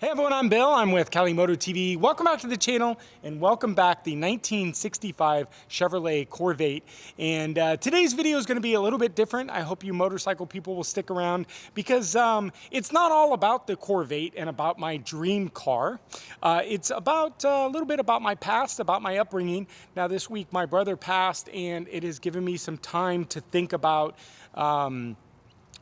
Hey everyone, I'm Bill. I'm with Cali Moto TV. Welcome back to the channel and welcome back the 1965 Chevrolet CorV8. And today's video is going to be a little bit different. I hope you motorcycle people will stick around because it's not all about the CorV8 and about my dream car. It's about a little bit about my past, about my upbringing. Now this week my brother passed and it has given me some time to think about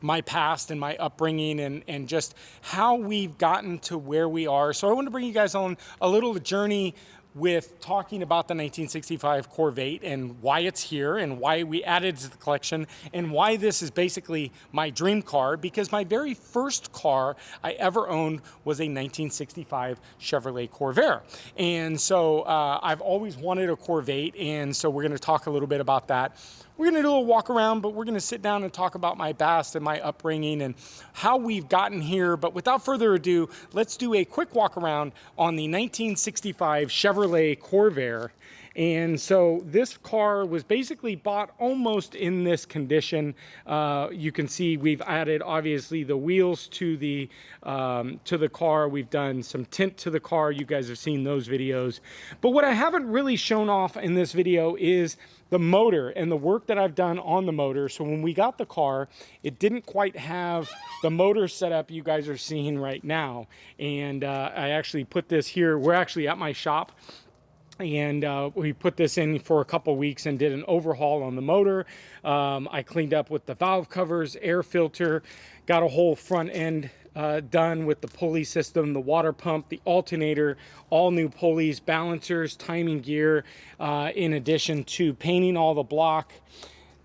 my past and my upbringing and just how we've gotten to where we are. So I want to bring you guys on a little journey with talking about the 1965 CorV8 and why it's here and why we added it to the collection and why this is basically my dream car, because my very first car I ever owned was a 1965 Chevrolet Corvair. And so I've always wanted a CorV8, and so we're going to talk a little bit about that. We're going to do a little walk around, but we're going to sit down and talk about my past and my upbringing and how we've gotten here. But without further ado, let's do a quick walk around on the 1965 Chevrolet Corvair. And so this car was basically bought almost in this condition. You can see we've added obviously the wheels to the car. We've done some tint to the car. You guys have seen those videos. But what I haven't really shown off in this video is the motor and the work that I've done on the motor. So when we got the car, it didn't quite have the motor setup you guys are seeing right now. And I actually put this here. We're actually at my shop. And we put this in for a couple weeks and did an overhaul on the motor. I cleaned up with the valve covers, air filter, got a whole front end done with the pulley system, the water pump, the alternator, all new pulleys, balancers, timing gear, in addition to painting all the block,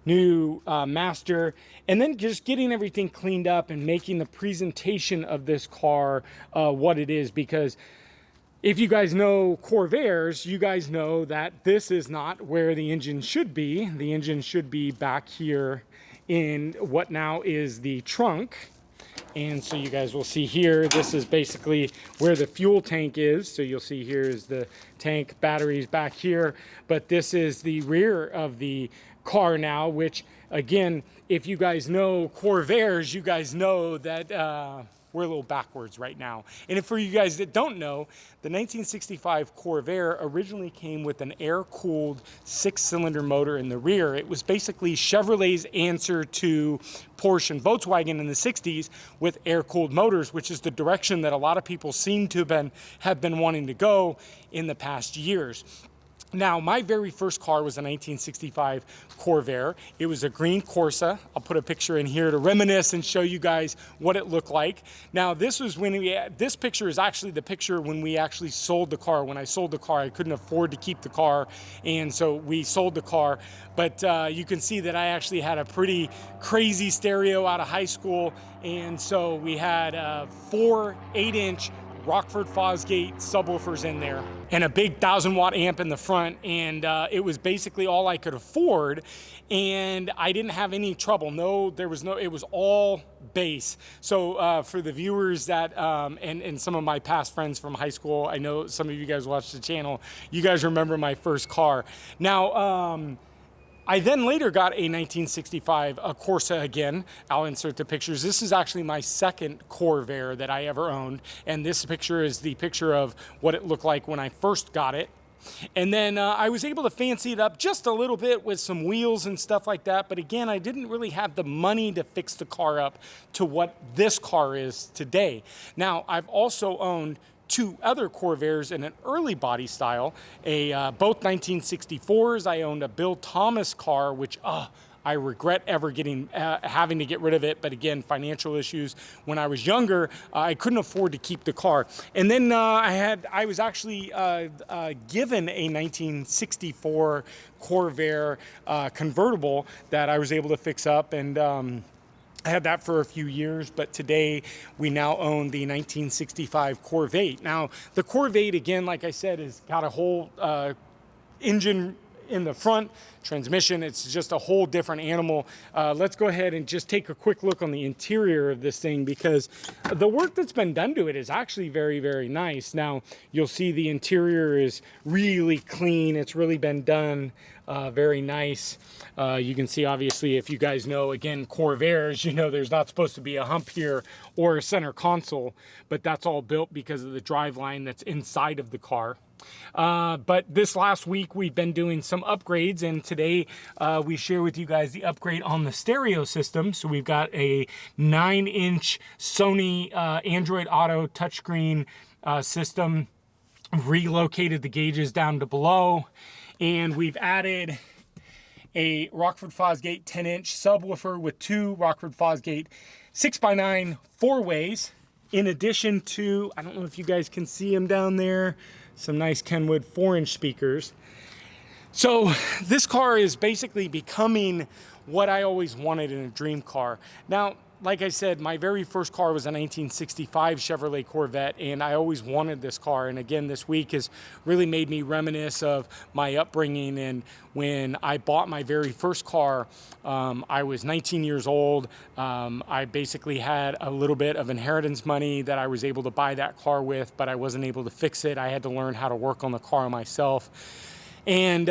new master, and then just getting everything cleaned up and making the presentation of this car what it is. Because if you guys know Corvairs, you guys know that this is not where the engine should be. The engine should be back here in what now is the trunk. And so you guys will see here, this is basically where the fuel tank is. So you'll see here is the tank, batteries back here. But this is the rear of the car now, which again, if you guys know Corvairs, you guys know that we're a little backwards right now. And for you guys that don't know, the 1965 Corvair originally came with an air-cooled 6-cylinder motor in the rear. It was basically Chevrolet's answer to Porsche and Volkswagen in the 60s with air-cooled motors, which is the direction that a lot of people seem to have been wanting to go in the past years. Now, my very first car was a 1965 Corvair. It was a green Corsa. I'll put a picture in here to reminisce and show you guys what it looked like. Now, this was when this picture is actually the picture when we actually sold the car. When I sold the car, I couldn't afford to keep the car, and so we sold the car. But you can see that I actually had a pretty crazy stereo out of high school, and so we had 4 8-inch Rockford Fosgate subwoofers in there and a big 1,000-watt amp in the front, and it was basically all I could afford, and I didn't have any trouble. It was all bass. So for the viewers that and some of my past friends from high school, I know some of you guys watch the channel, you guys remember my first car. Now I then later got a 1965 Corsa again. I'll insert the pictures. This is actually my second Corvair that I ever owned. And this picture is the picture of what it looked like when I first got it. And then I was able to fancy it up just a little bit with some wheels and stuff like that. But again, I didn't really have the money to fix the car up to what this car is today. Now, I've also owned 2 other Corvairs in an early body style, both 1964s. I owned a Bill Thomas car, which I regret ever having to get rid of it. But again, financial issues. When I was younger, I couldn't afford to keep the car. And then I was actually given a 1964 Corvair convertible that I was able to fix up, and I had that for a few years, but today we now own the 1965 CorV8. Now, the CorV8, again, like I said, has got a whole engine in the front. Transmission, it's just a whole different animal. Let's go ahead and just take a quick look on the interior of this thing, because the work that's been done to it is actually very, very nice. Now, you'll see the interior is really clean. It's really been done very nice. You can see, obviously, if you guys know, again, Corvairs, you know, there's not supposed to be a hump here or a center console, but that's all built because of the driveline that's inside of the car. But this last week we've been doing some upgrades, and today we share with you guys the upgrade on the stereo system. So we've got a 9-inch Sony Android Auto touchscreen system, relocated the gauges down to below, and we've added a Rockford Fosgate 10-inch subwoofer with two Rockford Fosgate 6x9 4-ways, in addition to, I don't know if you guys can see them down there, some nice Kenwood 4-inch speakers. So this car is basically becoming what I always wanted in a dream car. Now, like I said, my very first car was a 1965 Chevrolet Corvette, and I always wanted this car. And again, this week has really made me reminisce of my upbringing. And when I bought my very first car, I was 19 years old. I basically had a little bit of inheritance money that I was able to buy that car with, but I wasn't able to fix it. I had to learn how to work on the car myself. And,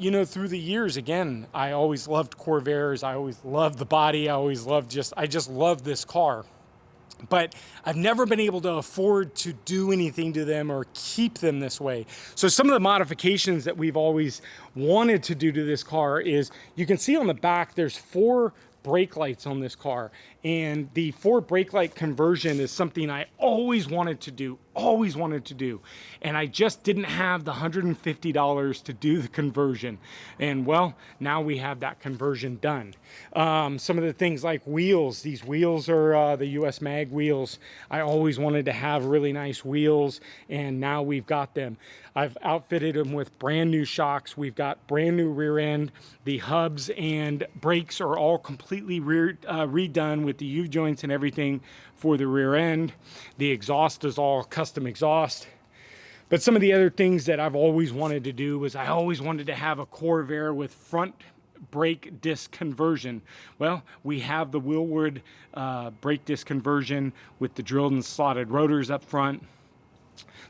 you know, through the years, again, I always loved Corvairs. I always loved the body. I just love this car. But I've never been able to afford to do anything to them or keep them this way. So some of the modifications that we've always wanted to do to this car is, you can see on the back, there's 4 brake lights on this car, and the 4 brake light conversion is something I always wanted to do, and I just didn't have the $150 to do the conversion. And well, now we have that conversion done. Some of the things like wheels, these wheels are the US Mag wheels. I always wanted to have really nice wheels, and now we've got them. I've outfitted them with brand new shocks. We've got brand new rear end. The hubs and brakes are all completely redone with the U-joints and everything for the rear end. The exhaust is all custom exhaust. But some of the other things that I've always wanted to do was, I always wanted to have a Corvair with front brake disc conversion. Well, we have the Willwood brake disc conversion with the drilled and slotted rotors up front.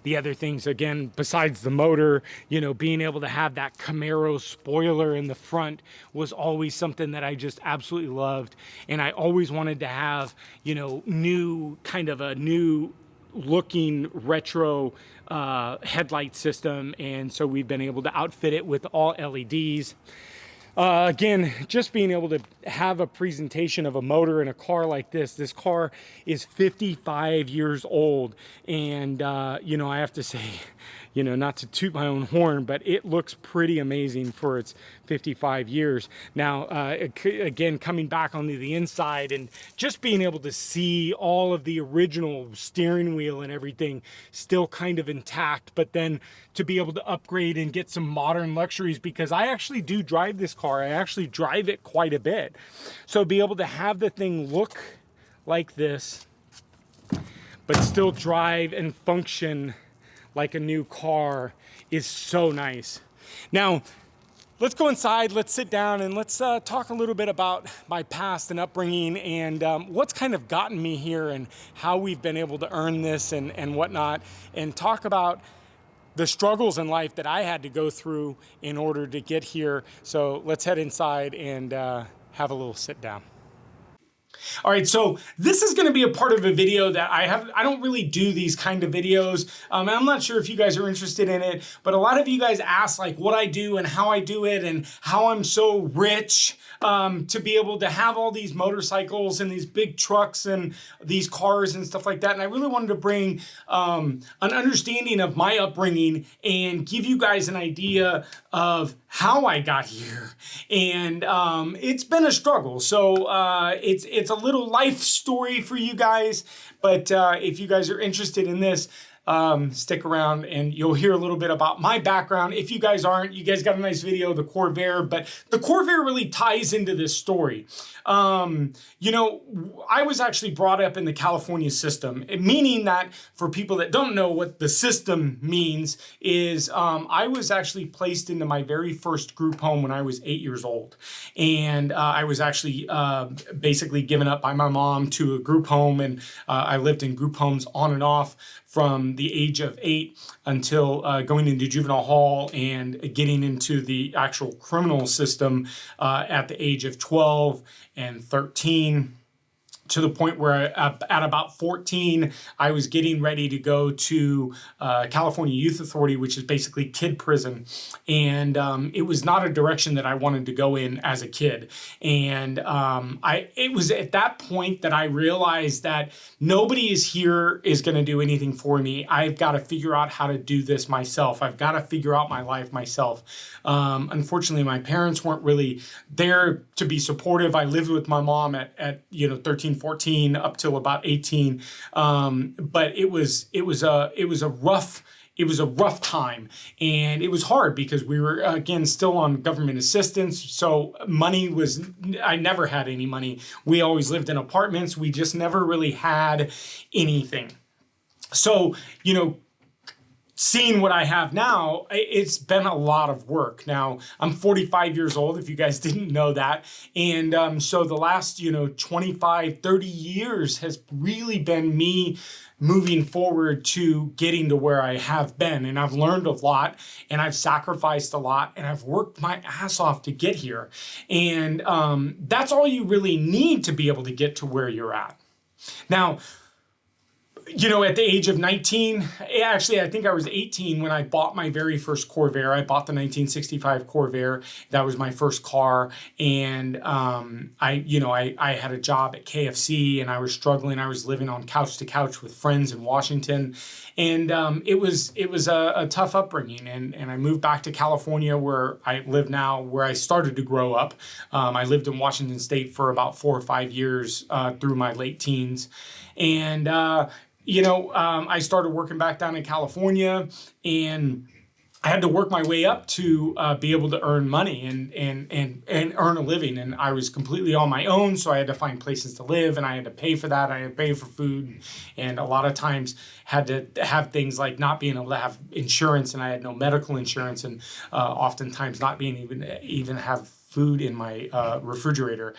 The other things, again, besides the motor, you know, being able to have that Camaro spoiler in the front was always something that I just absolutely loved. And I always wanted to have, you know, kind of a new looking retro headlight system. And so we've been able to outfit it with all LEDs. Again, just being able to have a presentation of a motor in a car like this. This car is 55 years old, and you know, I have to say, you know, not to toot my own horn, but it looks pretty amazing for its 55 years. Now, again, coming back onto the inside and just being able to see all of the original steering wheel and everything still kind of intact, but then to be able to upgrade and get some modern luxuries, because I actually do drive this car. I actually drive it quite a bit. So be able to have the thing look like this, but still drive and function like a new car is so nice. Now, let's go inside, let's sit down, and let's talk a little bit about my past and upbringing, and what's kind of gotten me here, and how we've been able to earn this and whatnot, and talk about the struggles in life that I had to go through in order to get here. So let's head inside and have a little sit down. All right, so this is going to be a part of a video that I don't really do these kind of videos. I'm not sure if you guys are interested in it, but a lot of you guys ask like what I do and how I do it and how I'm so rich to be able to have all these motorcycles and these big trucks and these cars and stuff like that. And I really wanted to bring an understanding of my upbringing and give you guys an idea of how I got here. And it's been a struggle. So it's a little life story for you guys. But if you guys are interested in this, stick around and you'll hear a little bit about my background. If you guys aren't, you guys got a nice video, the Corvair, but the Corvair really ties into this story. You know, I was actually brought up in the California system, meaning that for people that don't know what the system means is I was actually placed into my very first group home when I was 8 years old. And I was actually basically given up by my mom to a group home, and I lived in group homes on and off from the age of 8 until going into juvenile hall and getting into the actual criminal system at the age of 12 and 13. To the point where at about 14, I was getting ready to go to California Youth Authority, which is basically kid prison. And it was not a direction that I wanted to go in as a kid. And it was at that point that I realized that nobody is going to do anything for me. I've got to figure out how to do this myself. I've got to figure out my life myself. Unfortunately, my parents weren't really there to be supportive. I lived with my mom at 13, 14 up till about 18. But it was a rough time, and it was hard because we were, again, still on government assistance. So I never had any money. We always lived in apartments. We just never really had anything. So, seeing what I have now, it's been a lot of work. Now, I'm 45 years old, if you guys didn't know that. And so the last, 25, 30 years has really been me moving forward to getting to where I have been. And I've learned a lot, and I've sacrificed a lot, and I've worked my ass off to get here. And that's all you really need to be able to get to where you're at. Now, at the age of 19, actually, I think I was 18 when I bought my very first Corvair. I bought the 1965 Corvair. That was my first car. And I had a job at KFC, and I was struggling. I was living on couch to couch with friends in Washington. And it was a tough upbringing. And I moved back to California, where I live now, where I started to grow up. I lived in Washington State for about 4 or 5 years through my late teens. And I started working back down in California, and I had to work my way up to be able to earn money and earn a living. And I was completely on my own, so I had to find places to live, and I had to pay for that. I had to pay for food, and a lot of times had to have things like not being able to have insurance, and I had no medical insurance, and oftentimes not being even have food in my refrigerator.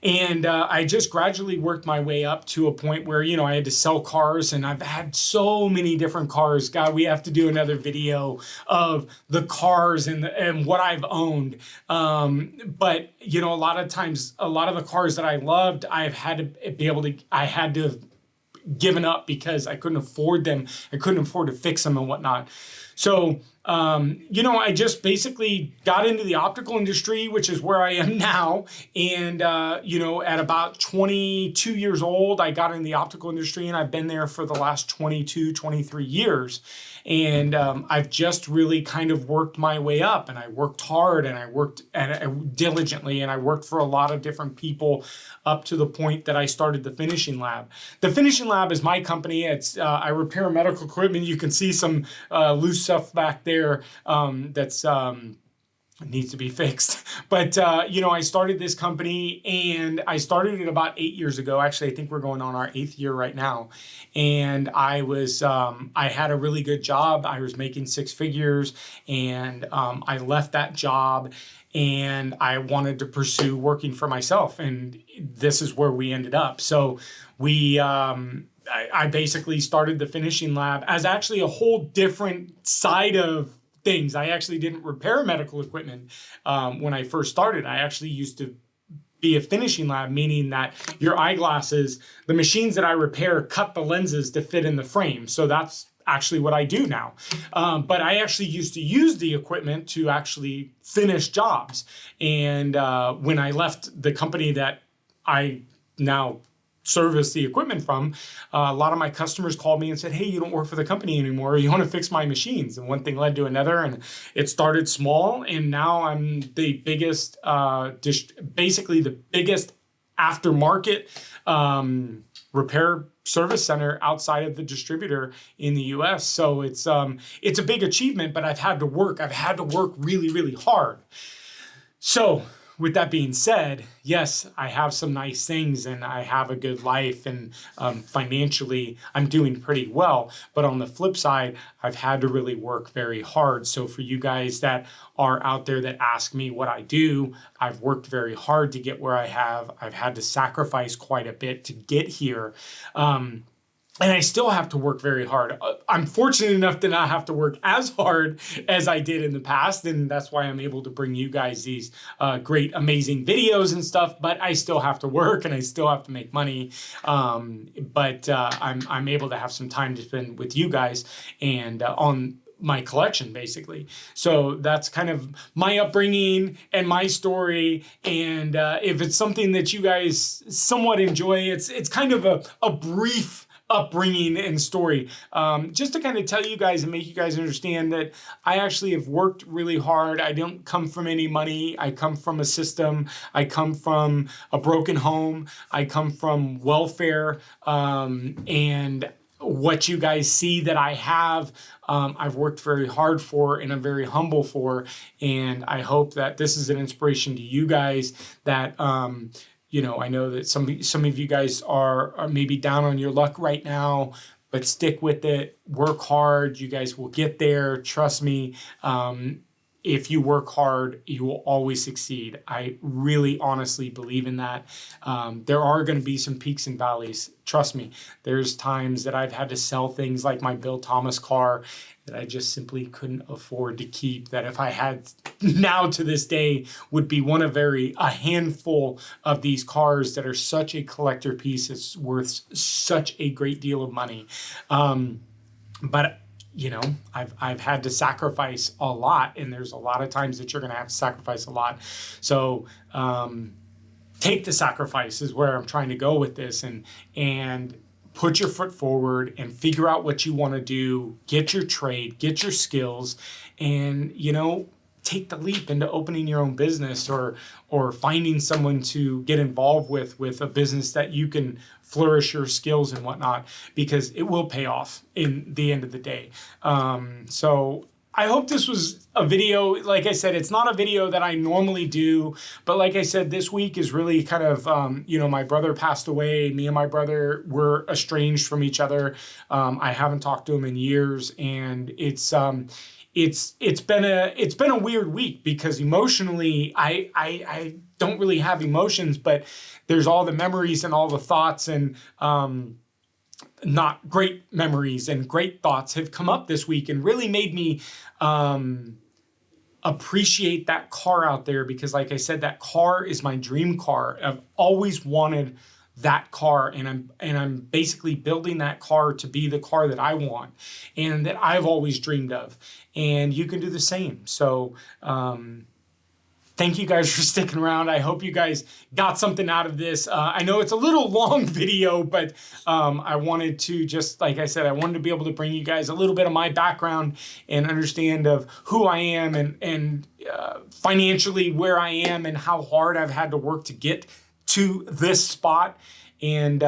And I just gradually worked my way up to a point where, I had to sell cars, and I've had so many different cars. God, we have to do another video of the cars and what I've owned. But, a lot of times, a lot of the cars that I loved, I had to have given up because I couldn't afford them. I couldn't afford to fix them and whatnot. So, I just basically got into the optical industry, which is where I am now. And, at about 22 years old, I got in the optical industry, and I've been there for the last 22, 23 years. And I've just really kind of worked my way up, and I worked hard, and I worked diligently, and I worked for a lot of different people up to the point that I started the Finishing Lab. The Finishing Lab is my company. It's I repair medical equipment. You can see some loose stuff back there that's needs to be fixed. But, I started this company, and I started it about 8 years ago. Actually, I think we're going on our 8th year right now. And I had a really good job. I was making 6 figures, and I left that job, and I wanted to pursue working for myself. And this is where we ended up. So I basically started the Finishing Lab as actually a whole different side of things. I actually didn't repair medical equipment when I first started. I actually used to be a finishing lab, meaning that your eyeglasses, the machines that I repair, cut the lenses to fit in the frame. So that's actually what I do now. But I actually used to use the equipment to actually finish jobs. And when I left the company that I now service the equipment from, a lot of my customers called me and said, hey, you don't work for the company anymore. You want to fix my machines? And one thing led to another, and it started small. And now I'm the biggest, basically the biggest aftermarket repair service center outside of the distributor in the US. So it's a big achievement, but I've had to work really, really hard. So with that being said, yes, I have some nice things and I have a good life, and financially I'm doing pretty well. But on the flip side, I've had to really work very hard. So for you guys that are out there that ask me what I do, I've worked very hard to get where I have. I've had to sacrifice quite a bit to get here. And I still have to work very hard. I'm fortunate enough to not have to work as hard as I did in the past. And that's why I'm able to bring you guys these great, amazing videos and stuff. But I still have to work and I still have to make money. But I'm able to have some time to spend with you guys and on my collection, basically. So that's kind of my upbringing and my story. And if it's something that you guys somewhat enjoy, it's kind of a brief upbringing and story, just to kind of tell you guys and make you guys understand that I actually have worked really hard. I don't come from any money. I come from a system. I come from a broken home. I come from welfare, and what you guys see that I have, I've worked very hard for and I'm very humble for. And I hope that this is an inspiration to you guys that, you know, I know that some of you guys are maybe down on your luck right now, but stick with it, work hard. You guys will get there. Trust me. If you work hard, you will always succeed. I really honestly believe in that. There are going to be some peaks and valleys. Trust me. There's times that I've had to sell things like my Bill Thomas car that I just simply couldn't afford to keep, that if I had now to this day would be one of a handful of these cars that are such a collector piece. It's worth such a great deal of money. But you know, I've had to sacrifice a lot, and there's a lot of times that you're going to have to sacrifice a lot. So take the sacrifice is where I'm trying to go with this, and put your foot forward and figure out what you want to do, get your trade, get your skills, and, you know, take the leap into opening your own business or finding someone to get involved with a business that you can flourish your skills and whatnot, because it will pay off in the end of the day. So I hope this was a video. Like I said, it's not a video that I normally do, but like I said, this week is really kind of, you know, my brother passed away. Me and my brother were estranged from each other. I haven't talked to him in years, and it's been a weird week because emotionally, I don't really have emotions, but there's all the memories and all the thoughts and, not great memories and great thoughts have come up this week and really made me appreciate that car out there, because like I said, that car is my dream car. I've always wanted that car, and I'm basically building that car to be the car that I want and that I've always dreamed of. And you can do the same. So thank you guys for sticking around. I hope you guys got something out of this. I know it's a little long video, but I wanted to just, like I said, I wanted to be able to bring you guys a little bit of my background and understand of who I am and financially where I am and how hard I've had to work to get to this spot. And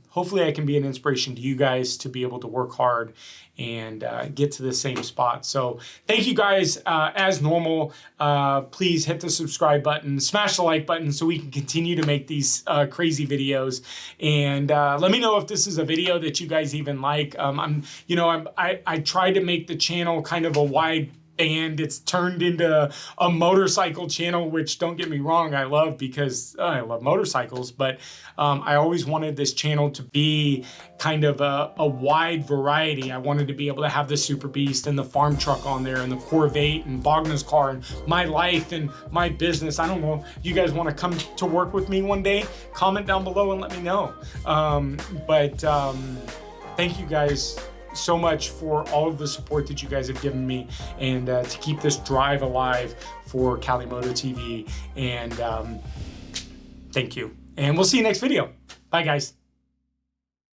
hopefully I can be an inspiration to you guys to be able to work hard and get to the same spot. So thank you guys. As normal, please hit the subscribe button, smash the like button so we can continue to make these crazy videos. And let me know if this is a video that you guys even like. I tried to make the channel kind of a wide and it's turned into a motorcycle channel, which, don't get me wrong, I love, because I love motorcycles, but I always wanted this channel to be kind of a wide variety. I wanted to be able to have the Super Beast and the farm truck on there and the Corv8 and Bogna's car and my life and my business. I don't know, you guys want to come to work with me one day? Comment down below and let me know. Thank you guys so much for all of the support that you guys have given me, and to keep this drive alive for Cali Moto TV. And thank you. And we'll see you next video. Bye, guys.